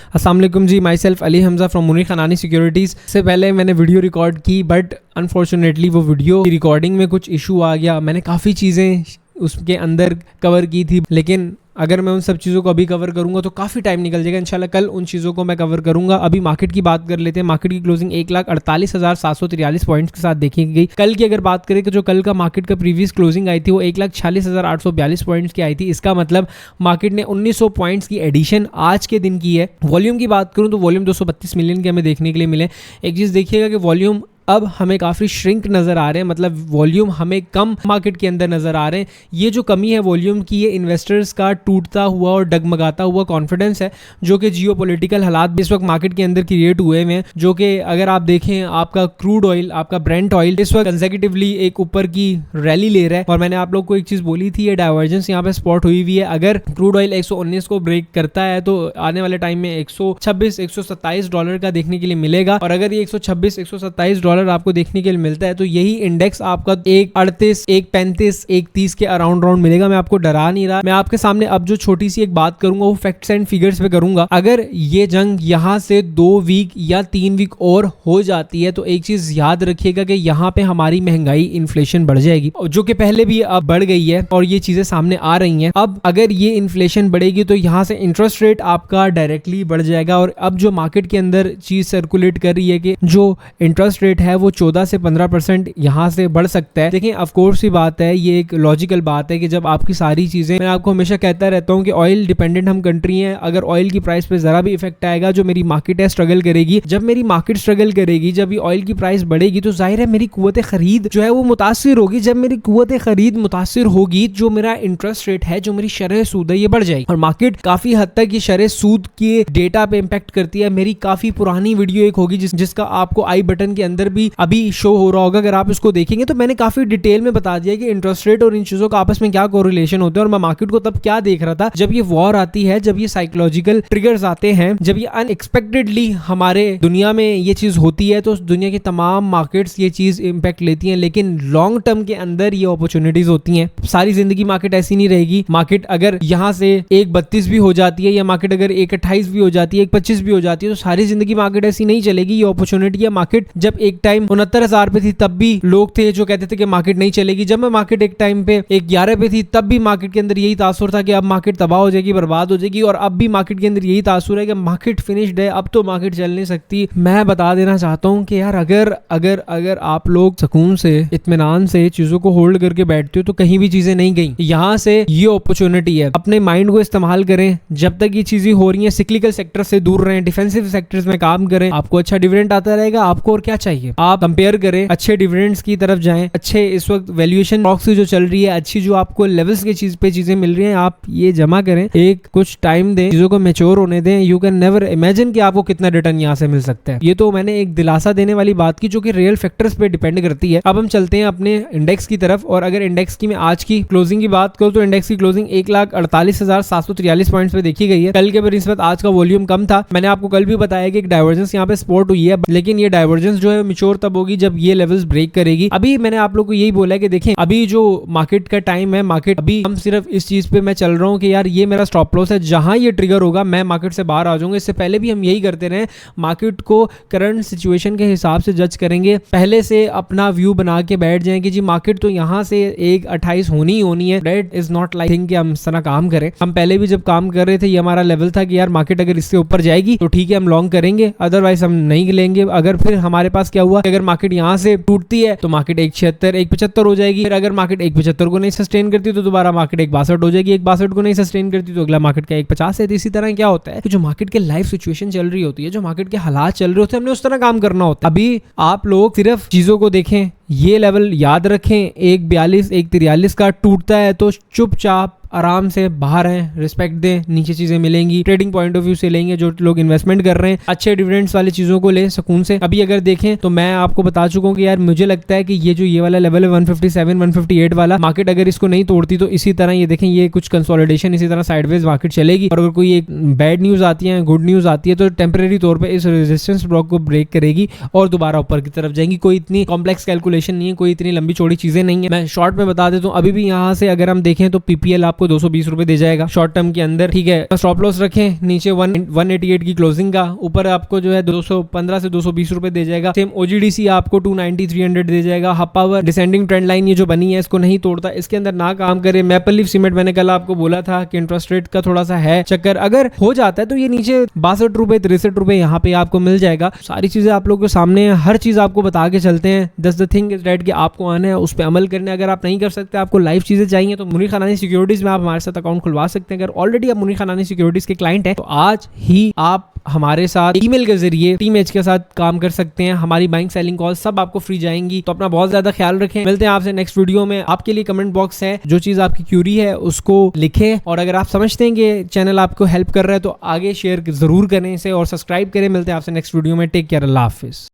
अस्सलाम वालेकुम जी, myself Ali Hamza from Munir Khanani securities. से पहले मैंने वीडियो रिकॉर्ड की बट अनफॉर्चुनेटली वो वीडियो की रिकॉर्डिंग में कुछ इशू आ गया। मैंने काफ़ी चीज़ें उसके अंदर कवर की थी, लेकिन अगर मैं उन सब चीज़ों को अभी कवर करूंगा तो काफ़ी टाइम निकल जाएगा। इंशाल्लाह कल उन चीज़ों को मैं कवर करूंगा। अभी मार्केट की बात कर लेते हैं। मार्केट की क्लोजिंग 1,48,743 पॉइंट्स के साथ देखी गई। कल की अगर बात करें कि जो कल का मार्केट का प्रीवियस क्लोजिंग आई थी वो 1,46,842 पॉइंट्स की आई थी। इसका मतलब मार्केट ने 1900 पॉइंट्स की एडिशन आज के दिन की है। वॉल्यूम की बात करूँ तो वॉल्यूम 232 मिलियन के हमें देखने के लिए मिले। एक चीज़ देखिएगा कि वॉल्यूम अब हमें काफ़ी श्रिंक नज़र आ रहे हैं, मतलब वॉल्यूम हमें कम मार्केट के अंदर नज़र आ रहे हैं। ये जो कमी है वॉल्यूम की, ये इन्वेस्टर्स का टूटता हुआ और डगमगाता हुआ कॉन्फिडेंस है जो कि जियोपॉलिटिकल हालात इस वक्त मार्केट के अंदर क्रिएट हुए हैं। जो कि अगर आप देखें, आपका क्रूड ऑयल, आपका ब्रेंट ऑयल इस वक्त कंसेक्यूटिवली एक ऊपर की रैली ले रहा है। और मैंने आप लोग को एक चीज़ बोली थी, ये डाइवर्जेंस यहाँ पे स्पॉट हुई हुई है। अगर क्रूड ऑयल 119 को ब्रेक करता है तो आने वाले टाइम में $126-127 का देखने के लिए मिलेगा। और अगर ये $126-127 आपको देखने के लिए मिलता है तो यही इंडेक्स आपका 138, 135, 130 के अराउंड मिलेगा। मैं आपको डरा नहीं रहा। मैं आपके सामने अब जो छोटी सी एक बात करूंगा वो फैक्ट्स एंड फिगर्स पे करूंगा। अगर ये जंग यहाँ से 2 वीक या 3 वीक और हो जाती है तो एक चीज याद रखिएगा कि यहाँ पे हमारी महंगाई, इन्फ्लेशन बढ़ जाएगी, जो कि पहले भी अब बढ़ गई है और ये चीजें सामने आ रही हैं। अब अगर ये इन्फ्लेशन बढ़ेगी तो यहाँ से इंटरेस्ट रेट आपका डायरेक्टली बढ़ जाएगा। और अब जो मार्केट के अंदर चीज सर्कुलेट कर रही है कि जो इंटरेस्ट रेट है वो 14 से 15% यहाँ से बढ़ सकता है। देखिए ऑफ कोर्स ही बात है, ये एक लॉजिकल बात है कि जब आपकी सारी चीजें, मैं आपको हमेशा कहता रहता हूँ कि ऑयल डिपेंडेंट हम कंट्री हैं। अगर ऑयल की प्राइस पे जरा भी इफेक्ट आएगा, जो मेरी मार्केट है स्ट्रगल करेगी। जब मेरी मार्केट स्ट्रगल करेगी, जब ये ऑयल की प्राइस बढ़ेगी तो जाहिर है मेरी कुव्वत खरीद जो है वो मुतासिर होगी। जब मेरी कुव्वत खरीद मुतासिर होगी, जो मेरा इंटरेस्ट रेट है, जो मेरी शरह सूद है, ये बढ़ जाएगी। और मार्केट काफी हद तक ये शरह सूद के डेटा पे इम्पैक्ट करती है। मेरी काफी पुरानी वीडियो एक होगी जिसका आपको आई बटन के अंदर भी अभी शो हो रहा होगा। अगर आप इसको देखेंगे तो मैंने काफी डिटेल में बता दिया कि इंटरेस्ट रेट और इन चीजों का आपस में क्या कोरिलेशन होते हैं। और मैं मार्केट को तब क्या देख रहा था, जब ये वॉर आती है, जब ये साइकोलॉजिकल ट्रिगर्स आते हैं, जब ये अनएक्सपेक्टेडली हमारे दुनिया में ये चीज होती है तो दुनिया की तमाम मार्केट्स ये चीज इंपैक्ट लेती हैं। लेकिन लॉन्ग टर्म के अंदर ये अपॉर्चुनिटीज होती हैं। सारी जिंदगी मार्केट ऐसी नहीं रहेगी। मार्केट अगर यहाँ से 1.32 भी हो जाती है, या मार्केट अगर 1.28 भी हो जाती है, 1.25 भी हो जाती है, तो सारी जिंदगी मार्केट ऐसी नहीं चलेगी। ये अपॉर्चुनिटी है। मार्केट जब एक टाइम 69,000 पे थी तब भी लोग थे जो कहते थे कि मार्केट नहीं चलेगी। जब मैं मार्केट एक टाइम पे 11 पे थी तब भी मार्केट के अंदर यही तासुर था कि अब मार्केट तबाह हो जाएगी, बर्बाद हो जाएगी। और अब भी मार्केट के अंदर यही तासुर है कि मार्केट फिनिश्ड है, अब तो मार्केट चल नहीं सकती। मैं बता देना चाहता हूं कि यार अगर आप लोग सुकून से, इत्मीनान से चीजों को होल्ड करके बैठते हो तो कहीं भी चीजें नहीं गई। यहाँ से ये अपॉर्चुनिटी है, अपने माइंड को इस्तेमाल करें। जब तक ये चीजें हो रही है, सिक्लिकल सेक्टर से दूर रहें, डिफेंसिव सेक्टर्स में काम करें। आपको अच्छा डिविडेंड आता रहेगा। आपको और क्या चाहिए? आप कंपेयर करें, अच्छे डिविडेंड्स की तरफ जाएं, अच्छे इस वक्त वैल्यूएशन स्टॉक्स की जो चल रही है, अच्छी जो आपको लेवल्स के चीजें मिल रही हैं, आप ये जमा करें। एक कुछ टाइम दें, चीजों को मैच्योर होने दें। यू कैन नेवर इमेजिन कि आपको कितना रिटर्न यहाँ से मिल सकता है। ये तो मैंने एक दिलासा देने वाली बात की जो कि रियल फैक्टर्स पे डिपेंड करती है। अब हम चलते हैं अपने इंडेक्स की तरफ। और अगर इंडेक्स की मैं आज की क्लोजिंग की बात करूं तो इंडेक्स की क्लोजिंग 1,48,743 पॉइंट्स पे देखी गई है। कल के बनिस्बत आज का वॉल्यूम कम था। मैंने आपको कल भी बताया कि एक डाइवर्जेंस यहाँ पे स्पॉट हुई है, लेकिन ये डाइवर्जेंस जो है मैच्योर तब होगी जब ये लेवल्स ब्रेक करेगी। अभी मैंने आप लोग को यही बोला है कि देखें, अभी जो मार्केट का टाइम है, मार्केट अभी हम सिर्फ इस चीज पे मैं चल रहा हूं कि यार ये मेरा स्टॉप लॉस है, जहां ये ट्रिगर होगा मैं मार्केट से बाहर आ जाऊंगा। इससे पहले भी हम यही करते रहे। मार्केट को करंट सिचुएशन के हिसाब से जज करेंगे। पहले से अपना व्यू बना के बैठ जाएं कि जी मार्केट तो यहाँ से 1.28 होनी ही होनी है। That is not like thing कि हम इस तरह काम करें। हम पहले भी जब काम कर रहे थे, ये हमारा लेवल था कि यार मार्केट अगर इससे ऊपर जाएगी तो ठीक है, हम लॉन्ग करेंगे, अदरवाइज हम नहीं लेंगे। अगर फिर हमारे पास क्या हुआ, अगर मार्केट यहाँ से टूटती है तो मार्केट 1.76, 1.75 हो जाएगी। फिर अगर मार्केट 1.75 को नहीं सस्टेन करती तो दोबारा मार्केट 1.62 हो जाएगी। 1.62 को नहीं सस्टेन करती तो अगला मार्केट का 1.50 है। तो इसी तरह क्या होता है कि जो मार्केट के लाइफ सिचुएशन चल रही होती है, जो मार्केट के हालात चल रहे होते हैं, हमने उस तरह काम करना होता है। अभी आप लोग सिर्फ चीजों को देखें, ये लेवल याद रखें, 1.42, 1.43 का टूटता है तो चुपचाप आराम से बाहर हैं, रिस्पेक्ट दें, नीचे चीजें मिलेंगी। ट्रेडिंग पॉइंट ऑफ व्यू से लेंगे, जो लोग इन्वेस्टमेंट कर रहे हैं अच्छे डिविडेंड्स वाली चीजों को ले सुकून से। अभी अगर देखें तो मैं आपको बता चुका हूं कि यार मुझे लगता है कि ये वाला लेवल है 157, 158 वाला, मार्केट अगर इसको नहीं तोड़ती तो इसी तरह ये देखें, ये कुछ कंसोलिडेशन, इसी तरह साइडवेज मार्केट चलेगी। और अगर कोई एक बैड न्यूज आती है, गुड न्यूज आती है, तो टेम्परेरी तौर पर इस रेजिस्टेंस ब्लॉक को ब्रेक करेगी और दोबारा ऊपर की तरफ जाएंगी। कोई इतनी कॉम्प्लेक्स कैलकुलेशन नहीं है, कोई इतनी लंबी चौड़ी चीजें नहीं है। मैं शॉर्ट में बता देता हूँ, अभी भी यहाँ से अगर हम देखें तो पीपीएल आप आपको 220 रुपए दे जाएगा शॉर्ट टर्म के अंदर, ठीक है। स्टॉप लॉस रखें नीचे 188 की क्लोजिंग का, ऊपर आपको जो है 215 से 220 रुपए दे जाएगा। सेम OGDC आपको 290 300 दे जाएगा। Hub power descending trend line ये जो बनी है इसको नहीं तोड़ता, इसके अंदर ना काम करे। मैपल लीफ सीमेंट मैंने कल आपको बोला था कि इंटरेस्ट रेट का थोड़ा सा है चक्कर, अगर हो जाता है तो ये नीचे 62 रुपए 63 रुपए यहाँ पे आपको मिल जाएगा। सारी चीजें आप लोगों के सामने है, हर चीज आपको बता के चलते हैं। द थिंग इज दैट कि आपको आना है, उस पर अमल करने। अगर आप नहीं कर सकते, आपको लाइव चीजें चाहिए तो मुनीर खानानी सिक्योरिटीज में आप हमारे साथ अकाउंट खुलवा सकते हैं। अगर ऑलरेडी आप मुनीर खानानी सिक्योरिटीज के क्लाइंट हैं तो आज ही आप हमारे साथ ईमेल के जरिए टीम एच के साथ काम कर सकते हैं। हमारी बाइंग सेलिंग कॉल सब आपको फ्री जाएंगी। तो अपना बहुत ज्यादा ख्याल रखें। मिलते हैं आपसे नेक्स्ट वीडियो में। आपके लिए कमेंट बॉक्स है, जो चीज आपकी क्यूरी है उसको लिखें, और अगर आप समझते हैं कि चैनल आपको हेल्प कर रहा है तो आगे शेयर जरूर करें इसे और सब्सक्राइब करें। मिलते हैं आपसे नेक्स्ट वीडियो में। टेक केयर, अल्लाह हाफिज।